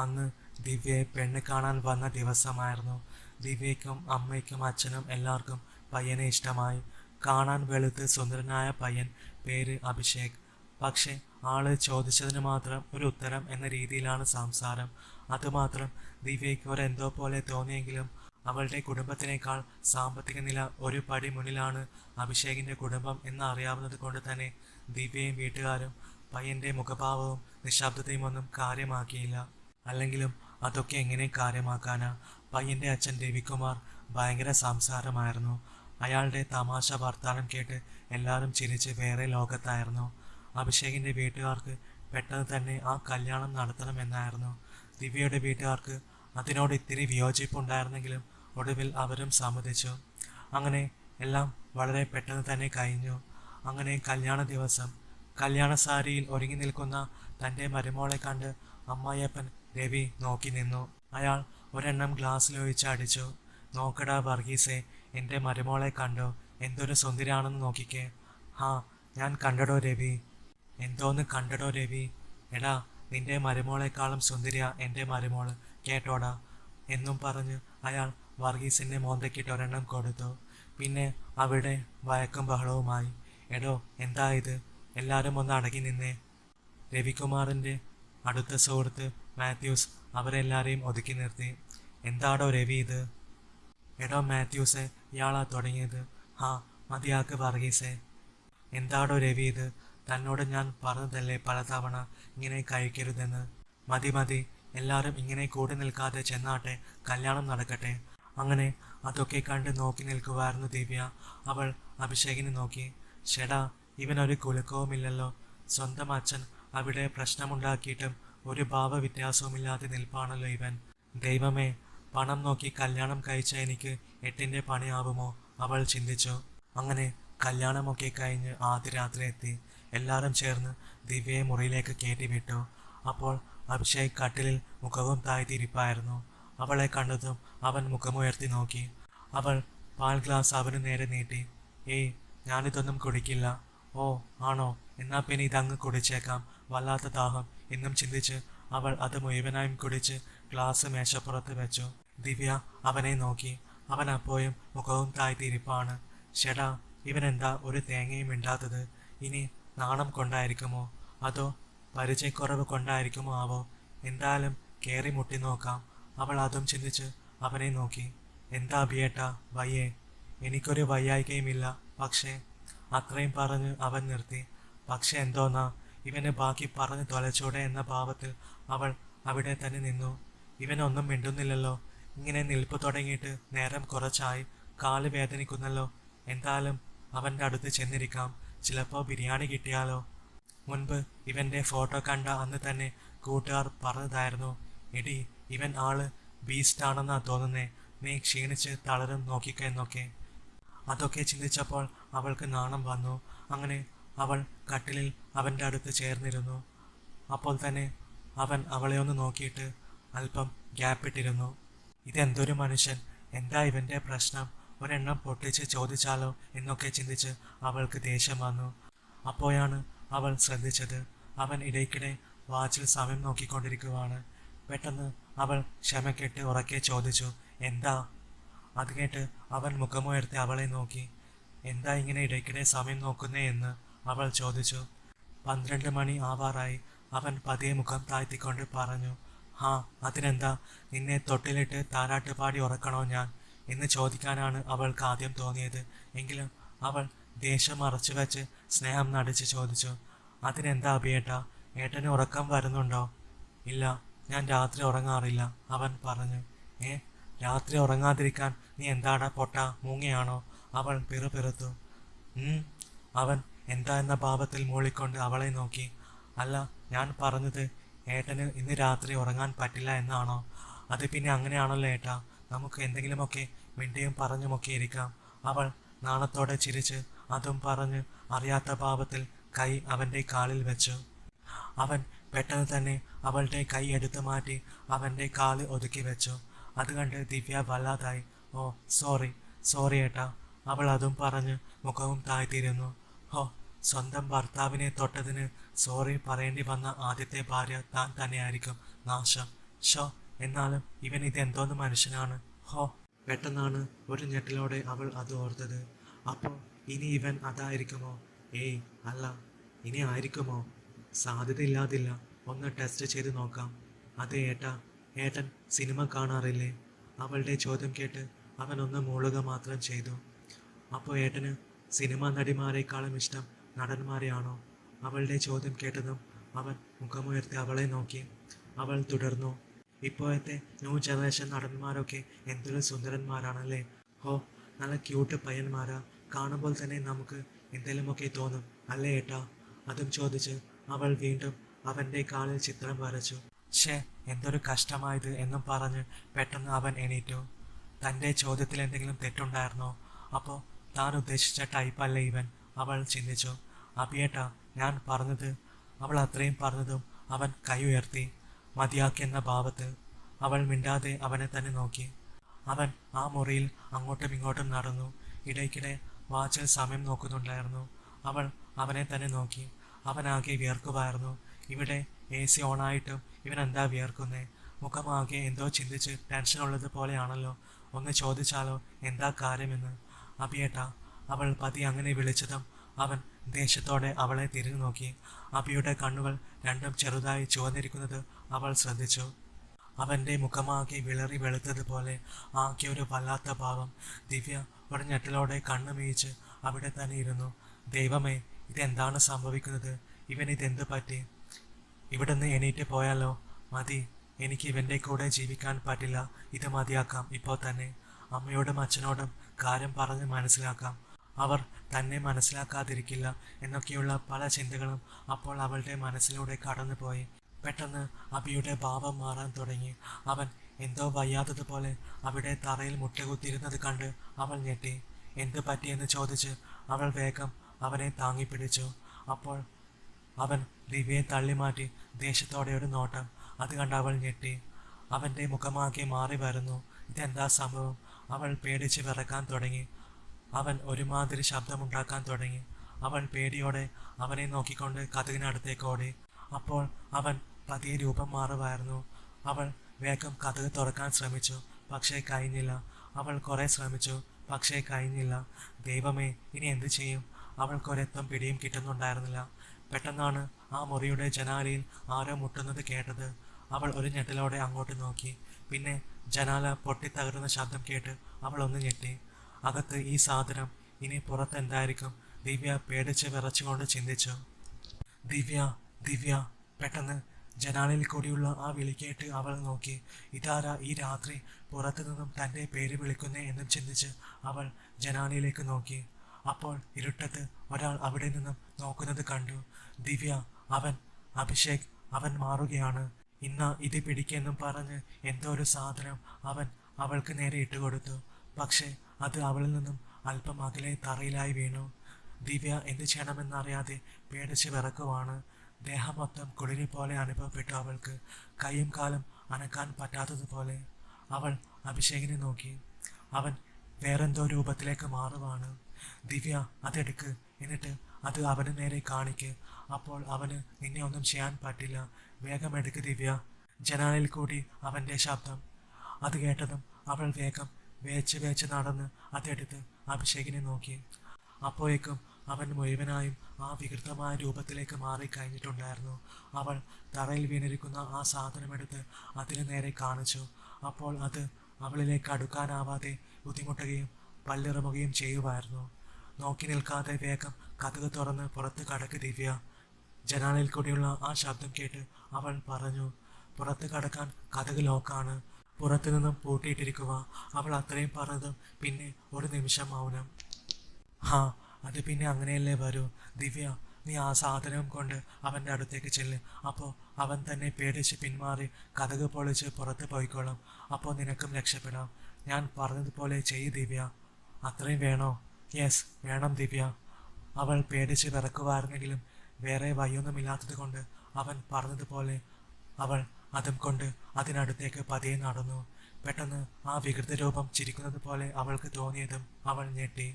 അന്ന് ദിവ്യയെ പെണ്ണ് കാണാൻ വന്ന ദിവസമായിരുന്നു. ദിവ്യയ്ക്കും അമ്മയ്ക്കും അച്ഛനും എല്ലാവർക്കും പയ്യനെ ഇഷ്ടമായി. കാണാൻ വെളുത്ത് സുന്ദരനായ പയ്യൻ, പേര് അഭിഷേക്. പക്ഷെ ആള് ചോദിച്ചതിന് മാത്രം ഒരു ഉത്തരം എന്ന രീതിയിലാണ് സംസാരം. അതുമാത്രം ദിവ്യയ്ക്ക് ഒരെന്തോ പോലെ തോന്നിയെങ്കിലും അവളുടെ കുടുംബത്തിനേക്കാൾ സാമ്പത്തിക നില ഒരു പടി മുന്നിലാണ് അഭിഷേകിന്റെ കുടുംബം എന്ന് അറിയാവുന്നത് കൊണ്ട് തന്നെ ദിവ്യയും വീട്ടുകാരും പയ്യന്റെ മുഖഭാവവും നിശബ്ദതയും ഒന്നും കാര്യമാക്കിയില്ല. അല്ലെങ്കിലും അതൊക്കെ എങ്ങനെ കാര്യമാക്കാനാ? പയ്യന്റെ അച്ഛൻ രവികുമാർ ഭയങ്കര സംസാരമായിരുന്നു. അയാളുടെ തമാശ വർത്താനം കേട്ട് എല്ലാവരും ചിരിച്ച് വേറെ ലോകത്തായിരുന്നു. അഭിഷേകിന്റെ വീട്ടുകാർക്ക് പെട്ടെന്ന് തന്നെ ആ കല്യാണം നടത്തണമെന്നായിരുന്നു. ദിവ്യയുടെ വീട്ടുകാർക്ക് അതിനോട് ഇത്തിരി വിയോജിപ്പുണ്ടായിരുന്നെങ്കിലും ഒടുവിൽ അവരും സമ്മതിച്ചു. അങ്ങനെ എല്ലാം വളരെ പെട്ടെന്ന് തന്നെ കഴിഞ്ഞു. അങ്ങനെ കല്യാണ ദിവസം കല്യാണ സാരിയിൽ ഒരുങ്ങി നിൽക്കുന്ന തൻ്റെ മരുമോളെ കണ്ട് അമ്മായിയപ്പൻ രവി നോക്കി നിന്നു. അയാൾ ഒരെണ്ണം ഗ്ലാസ്സിലൊഴിച്ച് അടിച്ചു. നോക്കടാ വർഗീസേ, എൻ്റെ മരുമോളെ കണ്ടോ? എന്തൊരു സുന്ദരിയാണെന്ന് നോക്കിക്കേ. ഹാ, ഞാൻ കണ്ടടോ രവി. എന്തോന്ന് കണ്ടടോ രവി? എടാ, നിന്റെ മരുമോളെക്കാളും സുന്ദരിയാ എൻ്റെ മരുമോള്, കേട്ടോടാ എന്നും പറഞ്ഞ് അയാൾ വർഗീസിന്റെ മോന്തയ്ക്കിട്ട് ഒരെണ്ണം കൊടുത്തു. പിന്നെ അവിടെ വഴക്കും ബഹളവുമായി. എടോ, എന്താ ഇത്? എല്ലാവരും ഒന്ന് അടങ്ങി നിന്നേ. രവികുമാറിന്റെ അടുത്ത സുഹൃത്ത് മാത്യൂസ് അവരെല്ലാരെയും ഒതുക്കി നിർത്തി. എന്താടോ രവി ഇത്? എടോ മാത്യൂസെ, ഇയാളാ തുടങ്ങിയത്. ഹാ, മതിയാക്ക് വർഗീസെ. എന്താടോ രവി ഇത്? തന്നോട് ഞാൻ പറഞ്ഞതല്ലേ പലതവണ ഇങ്ങനെ കഴിക്കരുതെന്ന്. മതി മതി, എല്ലാവരും ഇങ്ങനെ കൂടി നിൽക്കാതെ ചെന്നാട്ടെ, കല്യാണം നടക്കട്ടെ. അങ്ങനെ അതൊക്കെ കണ്ട് നോക്കി നിൽക്കുവായിരുന്നു ദിവ്യ. അവൾ അഭിഷേകിനെ നോക്കി. ഷെടാ, ഇവനൊരു കുലുക്കവുമില്ലല്ലോ. സ്വന്തം അച്ഛൻ അവിടെ പ്രശ്നമുണ്ടാക്കിയിട്ടും ഒരു ഭാവവ്യത്യാസവുമില്ലാതെ നിൽപ്പാണല്ലോ ഇവൻ. ദൈവമേ, പണം നോക്കി കല്യാണം കഴിച്ച എനിക്ക് എട്ടിൻ്റെ പണിയാവുമോ? അവൾ ചിന്തിച്ചു. അങ്ങനെ കല്യാണമൊക്കെ കഴിഞ്ഞ് ആദ്യ രാത്രി എത്തി. എല്ലാവരും ചേർന്ന് ദിവ്യയെ മുറിയിലേക്ക് കയറ്റിവിട്ടു. അപ്പോൾ അഭിഷേക് കട്ടിലിൽ മുഖവും താഴ്ത്തിയിരിപ്പായിരുന്നു. അവളെ കണ്ടതും അവൻ മുഖമുയർത്തി നോക്കി. അവൾ പാൽ ഗ്ലാസ് അവന് നേരെ നീട്ടി. ഏയ്, ഞാനിതൊന്നും കുടിക്കില്ല. ഓ ആണോ? എന്നാ പിന്നെ ഇതങ്ങ് കുടിച്ചേക്കാം, വല്ലാത്ത ദാഹം എന്നും ചിന്തിച്ച് അവൾ അത് മുഴുവനായും കുടിച്ച് ഗ്ലാസ് മേശപ്പുറത്ത് വെച്ചു. ദിവ്യ അവനെ നോക്കി. അവൻ അപ്പോഴും മുഖവും താഴ്ത്തിയിരിപ്പാണ്. ഷെടാ, ഇവനെന്താ ഒരു തേങ്ങയും മിണ്ടാത്തത്? ഇനി നാണം കൊണ്ടായിരിക്കുമോ അതോ പരിചയക്കുറവ് കൊണ്ടായിരിക്കുമോ ആവോ? എന്തായാലും കേറി മുട്ടി നോക്കാം. അവൾ അതും ചിന്തിച്ച് അവനെ നോക്കി. എന്താ അഭിയേട്ടാ, വയ്യേ? എനിക്കൊരു വയ്യായികയുമില്ല, പക്ഷേ. അത്രയും പറഞ്ഞ് അവൻ നിർത്തി. പക്ഷെ എന്തോന്നാ? ഇവന് ബാക്കി പറഞ്ഞ് തൊലച്ചൂടെ എന്ന ഭാവത്തിൽ അവൾ അവിടെ തന്നെ നിന്നു. ഇവനൊന്നും മിണ്ടുന്നില്ലല്ലോ. ഇങ്ങനെ നിൽപ്പ് തുടങ്ങിയിട്ട് നേരം കുറച്ചായി. കാല് വേദനിക്കുന്നല്ലോ. എന്തായാലും അവൻ്റെ അടുത്ത് ചെന്നിരിക്കാം. ചിലപ്പോൾ ബിരിയാണി കിട്ടിയാലോ? മുൻപ് ഇവൻ്റെ ഫോട്ടോ കണ്ട അന്ന് തന്നെ കൂട്ടുകാർ പറഞ്ഞതായിരുന്നു, എടി ഇവൻ ആള് ബീസ്റ്റാണെന്നാ തോന്നുന്നേ, നീ ക്ഷീണിച്ച് തളരും നോക്കിക്കെന്നൊക്കെ. അതൊക്കെ ചിന്തിച്ചപ്പോൾ അവൾക്ക് നാണം വന്നു. അങ്ങനെ അവൾ കട്ടിലിൽ അവൻ്റെ അടുത്ത് ചേർന്നിരുന്നു. അപ്പോൾ തന്നെ അവൻ അവളെ ഒന്ന് നോക്കിയിട്ട് അല്പം ഗ്യാപ്പിട്ടിരുന്നു. ഇതെന്തൊരു മനുഷ്യൻ? എന്താ ഇവൻ്റെ പ്രശ്നം? ഒരെണ്ണം പൊട്ടിച്ച് ചോദിച്ചാലോ എന്നൊക്കെ ചിന്തിച്ച് അവൾക്ക് ദേഷ്യം വന്നു. അപ്പോഴാണ് അവൾ ശ്രദ്ധിച്ചത്, അവൻ ഇടയ്ക്കിടെ വാച്ചിൽ സമയം നോക്കിക്കൊണ്ടിരിക്കുവാണ്. പെട്ടെന്ന് അവൾ ക്ഷമക്കെട്ട് ഉറക്കെ ചോദിച്ചു, എന്താ? അത് കേട്ട് അവൻ മുഖമുയർത്തി അവളെ നോക്കി. എന്താ ഇങ്ങനെ ഇടയ്ക്കിടെ സമയം നോക്കുന്നേ എന്ന് അവൾ ചോദിച്ചു. 12 മണി ആവാറായി. അവൻ പതിയെ മുഖം താഴ്ത്തിക്കൊണ്ട് പറഞ്ഞു. ഹാ, അതിനെന്താ? നിന്നെ തൊട്ടിലിട്ട് താരാട്ട് പാടി ഉറക്കണോ ഞാൻ എന്ന് ചോദിക്കാനാണ് അവൾക്ക് ആദ്യം തോന്നിയത്. എങ്കിലും അവൾ ദേഷ്യം മറച്ചു വെച്ച് സ്നേഹം നടിച്ച് ചോദിച്ചു. അതിനെന്താ അഭിയേട്ടാ, ഏട്ടന് ഉറക്കം വരുന്നുണ്ടോ? ഇല്ല, ഞാൻ രാത്രി ഉറങ്ങാറില്ല, അവൻ പറഞ്ഞു. ഏ, രാത്രി ഉറങ്ങാതിരിക്കാൻ നീ എന്താടാ പൊട്ട മൂങ്ങയാണോ? അവൾ പിറുപിറുത്തു. അവൻ എന്താ എന്ന ഭാവത്തിൽ മൂളിക്കൊണ്ട് അവളെ നോക്കി. അല്ല, ഞാൻ പറഞ്ഞത് ഏട്ടന് ഇന്ന് രാത്രി ഉറങ്ങാൻ പറ്റില്ല എന്നാണോ? അത് പിന്നെ അങ്ങനെയാണല്ലോ ഏട്ടാ, നമുക്ക് എന്തെങ്കിലുമൊക്കെ മിണ്ടിയും പറഞ്ഞുമൊക്കെ ഇരിക്കാം. അവൾ നാണത്തോടെ ചിരിച്ച് അതും പറഞ്ഞ് അറിയാത്ത ഭാവത്തിൽ കൈ അവൻ്റെ കാലിൽ വെച്ചു. അവൻ പെട്ടെന്ന് തന്നെ അവളുടെ കൈ എടുത്തു മാറ്റി അവൻ്റെ കാല് ഒതുക്കി വെച്ചു. അത് കണ്ട് ദിവ്യ വല്ലാതായി. ഓ സോറി, സോറി ഏട്ടാ. അവൾ അതും പറഞ്ഞ് മുഖവും താഴ്ത്തിയിരുന്നു. ഹോ, സ്വന്തം ഭർത്താവിനെ തൊട്ടതിന് സോറി പറയേണ്ടി വന്ന ആദ്യത്തെ ഭാര്യ താൻ തന്നെയായിരിക്കും. നാശം ഷോ, എന്നാലും ഇവൻ ഇതെന്തോന്ന് മനുഷ്യനാണ്. ഹോ. പെട്ടെന്നാണ് ഒരു ഞെട്ടലോടെ അവൾ അത് ഓർത്തത്. അപ്പോൾ ഇനി ഇവൻ അതായിരിക്കുമോ? ഏയ് അല്ല, ഇനി ആയിരിക്കുമോ? സാധ്യതയില്ലാതില്ല. ഒന്ന് ടെസ്റ്റ് ചെയ്ത് നോക്കാം. അതെ ഏട്ടാ, ഏട്ടൻ സിനിമ കാണാറില്ലേ? അവളുടെ ചോദ്യം കേട്ട് അവൻ ഒന്ന് മൂളുക മാത്രം ചെയ്തു. അപ്പോൾ ഏട്ടന് സിനിമാ നടിമാരെക്കാളും ഇഷ്ടം നടന്മാരെയാണോ? അവളുടെ ചോദ്യം കേട്ടതും അവൻ മുഖമുയർത്തി അവളെ നോക്കി. അവൾ തുടർന്നു, ഇപ്പോഴത്തെ ന്യൂ ജനറേഷൻ നടന്മാരൊക്കെ എന്തൊരു സുന്ദരന്മാരാണല്ലേ. ഹോ, നല്ല ക്യൂട്ട് പയ്യന്മാരാ. കാണുമ്പോൾ തന്നെ നമുക്ക് എന്തെങ്കിലുമൊക്കെ തോന്നും അല്ലേ ഏട്ടാ? അതും ചോദിച്ച് അവൾ വീണ്ടും അവൻ്റെ കാലിൽ ചിത്രം വരച്ചു. ഷേ, എന്തൊരു കഷ്ടമായത് എന്നും പറഞ്ഞ് പെട്ടെന്ന് അവൻ എണീറ്റു. തൻ്റെ ചോദ്യത്തിൽ എന്തെങ്കിലും തെറ്റുണ്ടായിരുന്നോ? അപ്പോൾ താൻ ഉദ്ദേശിച്ച ടൈപ്പല്ലേ ഇവൻ? അവൾ ചിന്തിച്ചു. അഭിയേട്ടാ, ഞാൻ പറഞ്ഞത്. അവൾ അത്രയും പറഞ്ഞതും അവൻ കൈ ഉയർത്തി മതിയാക്കിയെന്ന ഭാവത്തിൽ. അവൾ മിണ്ടാതെ അവനെ തന്നെ നോക്കി. അവൻ ആ മുറിയിൽ അങ്ങോട്ടും ഇങ്ങോട്ടും നടന്നു. ഇടയ്ക്കിടെ വാച്ചിൽ സമയം നോക്കുന്നുണ്ടായിരുന്നു. അവൾ അവനെ തന്നെ നോക്കി. അവനാകെ വിയർക്കുമായിരുന്നു. ഇവിടെ AC ഓണായിട്ടും ഇവൻ എന്താ വിയർക്കുന്നേ? മുഖമാകെ എന്തോ ചിന്തിച്ച് ടെൻഷനുള്ളത് പോലെയാണല്ലോ. ഒന്ന് ചോദിച്ചാലോ എന്താ കാര്യമെന്ന്? അഭിയേട്ടാ. അവൾ പതി അങ്ങനെ വിളിച്ചതും അവൻ ദേഷ്യത്തോടെ അവളെ തിരിഞ്ഞു നോക്കി. അഭിയുടെ കണ്ണുകൾ രണ്ടും ചെറുതായി ചുവന്നിരിക്കുന്നത് അവൾ ശ്രദ്ധിച്ചു. അവൻ്റെ മുഖമാകെ വിളറി വെളുത്തതുപോലെ ആകെ ഒരു വല്ലാത്ത ഭാവം. ദിവ്യ ഒരു ഞെട്ടലോടെ കണ്ണു മീയിച്ച് അവിടെ തന്നെ ഇരുന്നു. ദൈവമേ, ഇതെന്താണ് സംഭവിക്കുന്നത്? ഇവൻ ഇതെന്ത് പറ്റി? ഇവിടുന്ന് എണീറ്റ് പോയാലോ? മതി, എനിക്ക് ഇവൻ്റെ കൂടെ ജീവിക്കാൻ പറ്റില്ല. ഇത് മതിയാക്കാം ഇപ്പോൾ തന്നെ. അമ്മയോടും അച്ഛനോടും കാര്യം പറഞ്ഞ് മനസ്സിലാക്കാം. അവർ തന്നെ മനസ്സിലാക്കാതിരിക്കില്ല എന്നൊക്കെയുള്ള പല ചിന്തകളും അപ്പോൾ അവളുടെ മനസ്സിലൂടെ കടന്നുപോയി. പെട്ടെന്ന് അബിയുടെ ഭാവം മാറാൻ തുടങ്ങി. അവൻ എന്തോ വയ്യാത്തതുപോലെ അവിടെ തറയിൽ മുട്ടുകുത്തിയിരുന്നത് കണ്ട് അവൾ ഞെട്ടി. എന്ത് പറ്റിയെന്ന് ചോദിച്ച് അവൾ വേഗം അവനെ താങ്ങിപ്പിടിച്ചു. അപ്പോൾ അവൻ ദിവ്യയെ തള്ളിമാറ്റി ദേഷ്യത്തോടെ ഒരു നോട്ടം. അത് കണ്ട് അവൾ ഞെട്ടി. അവൻ്റെ മുഖമാകെ മാറി വരുന്നു. ഇതെന്താ സംഭവം? അവൾ പേടിച്ച് വിറക്കാൻ തുടങ്ങി. അവൻ ഒരുമാതിരി ശബ്ദമുണ്ടാക്കാൻ തുടങ്ങി. അവൾ പേടിയോടെ അവനെ നോക്കിക്കൊണ്ട് കതകിനടുത്തേക്ക് ഓടി. അപ്പോൾ അവൻ പതിയെ രൂപം മാറുമായിരുന്നു. അവൾ വേഗം കതക് തുറക്കാൻ ശ്രമിച്ചു, പക്ഷേ കഴിഞ്ഞില്ല. അവൾ കുറെ ശ്രമിച്ചു, പക്ഷേ കഴിഞ്ഞില്ല. ദൈവമേ, ഇനി എന്തു ചെയ്യും? അവൾക്കൊരെത്തും പിടിയും കിട്ടുന്നുണ്ടായിരുന്നില്ല. പെട്ടെന്നാണ് ആ മുറിയുടെ ജനാലയിൽ ആരോ മുട്ടുന്നത് കേട്ടത്. അവൾ ഒരു ഞെട്ടലോടെ അങ്ങോട്ട് നോക്കി. പിന്നെ ജനാല പൊട്ടിത്തകരുന്ന ശബ്ദം കേട്ട് അവൾ ഒന്ന് ഞെട്ടി. അകത്ത് ഈ സാധനം, ഇനി പുറത്ത് എന്തായിരിക്കും? ദിവ്യ പേടിച്ച് വിറച്ചുകൊണ്ട് ചിന്തിച്ചു. ദിവ്യ, ദിവ്യ. പെട്ടെന്ന് ജനാലയിൽ കൂടിയുള്ള ആ വിളി കേട്ട് അവൾ നോക്കി. ഇതാരാ ഈ രാത്രി പുറത്തു നിന്നും തൻ്റെ പേര് വിളിക്കുന്നേ എന്നും ചിന്തിച്ച് അവൾ ജനാലയിലേക്ക് നോക്കി. അപ്പോൾ ഇരുട്ടത്ത് ഒരാൾ അവിടെ നിന്നും നോക്കുന്നത് കണ്ടു. ദിവ്യ, അവൻ അഭിഷേക്. അവൻ മാറുകയാണ്. ഇത് പിടിക്കെന്നും പറഞ്ഞ് എന്തോ ഒരു സാധനം അവൻ അവൾക്ക് നേരെ ഇട്ടുകൊടുത്തു. പക്ഷേ അത് അവളിൽ നിന്നും അല്പം അകലെ തറയിലായി വീണു. ദിവ്യ എന്ത് ചെയ്യണമെന്നറിയാതെ പേടിച്ച് വിറക്കുവാണ്. ദേഹം മൊത്തം കുളിരി പോലെ അനുഭവപ്പെട്ടു അവൾക്ക്. കൈയും കാലും അനക്കാൻ പറ്റാത്തതുപോലെ. അവൾ അഭിഷേകിനെ നോക്കി. അവൻ വേറെന്തോ രൂപത്തിലേക്ക് മാറുവാണ്. ദിവ്യ, അതെടുക്ക്, എന്നിട്ട് അത് അവന് നേരെ കാണിക്ക്. അപ്പോൾ അവന് നിന്നെ ഒന്നും ചെയ്യാൻ പറ്റില്ല. വേഗം എടുക്ക് ദിവ്യ. ജനാലയിൽ കൂടി അവൻ്റെ ശബ്ദം. അത് കേട്ടതും അവൾ വേഗം വേച്ച് നടന്ന് അതെടുത്ത് അഭിഷേകിനെ നോക്കി. അപ്പോഴേക്കും അവൻ മുഴുവനായും ആ വികൃതമായ രൂപത്തിലേക്ക് മാറിക്കഴിഞ്ഞിട്ടുണ്ടായിരുന്നു. അവൾ തറയിൽ വീണിരിക്കുന്ന ആ സാധനമെടുത്ത് അതിനു നേരെ കാണിച്ചു. അപ്പോൾ അത് അവളിലേക്ക് അടുക്കാനാവാതെ ബുദ്ധിമുട്ടുകയും പല്ലിറമുകയും ചെയ്യുമായിരുന്നു. നോക്കി നിൽക്കാതെ വേഗം കതക് തുറന്ന് പുറത്ത് കടക്ക് ദിവ്യ. ജനാലയിൽ കൂടിയുള്ള ആ ശബ്ദം കേട്ട് അവൾ പറഞ്ഞു. പുറത്ത് കടക്കാൻ കതക് ലോക്കാണ്. പുറത്തു നിന്നും പൂട്ടിയിട്ടിരിക്കുക. അവൾ അത്രയും പറഞ്ഞതും പിന്നെ ഒരു നിമിഷം മൗനം. ഹാ, അത് പിന്നെ അങ്ങനെയല്ലേ വരൂ. ദിവ്യ, നീ ആ സാധനവും കൊണ്ട് അവൻ്റെ അടുത്തേക്ക് ചെല്ല്. അപ്പോൾ അവൻ തന്നെ പേടിച്ച് പിന്മാറി കതക് പൊളിച്ച് പുറത്ത് പോയിക്കോളും. അപ്പോൾ നിനക്കും രക്ഷപ്പെടാം. ഞാൻ പറഞ്ഞതുപോലെ ചെയ്യ് ദിവ്യ. അത്രയും വേണോ? യെസ്, വേണം ദിവ്യ. അവൾ പേടിച്ച് വിറക്കുമായിരുന്നെങ്കിലും വേറെ വയ്യൊന്നുമില്ലാത്തത് കൊണ്ട് അവൻ പറഞ്ഞതുപോലെ അവൾ അതും കൊണ്ട് അതിനടുത്തേക്ക് പതിയെ നടന്നു. പെട്ടെന്ന് ആ വികൃത രൂപം ചിരിക്കുന്നത് പോലെ അവൾക്ക് തോന്നിയതും അവൾ ഞെട്ടി.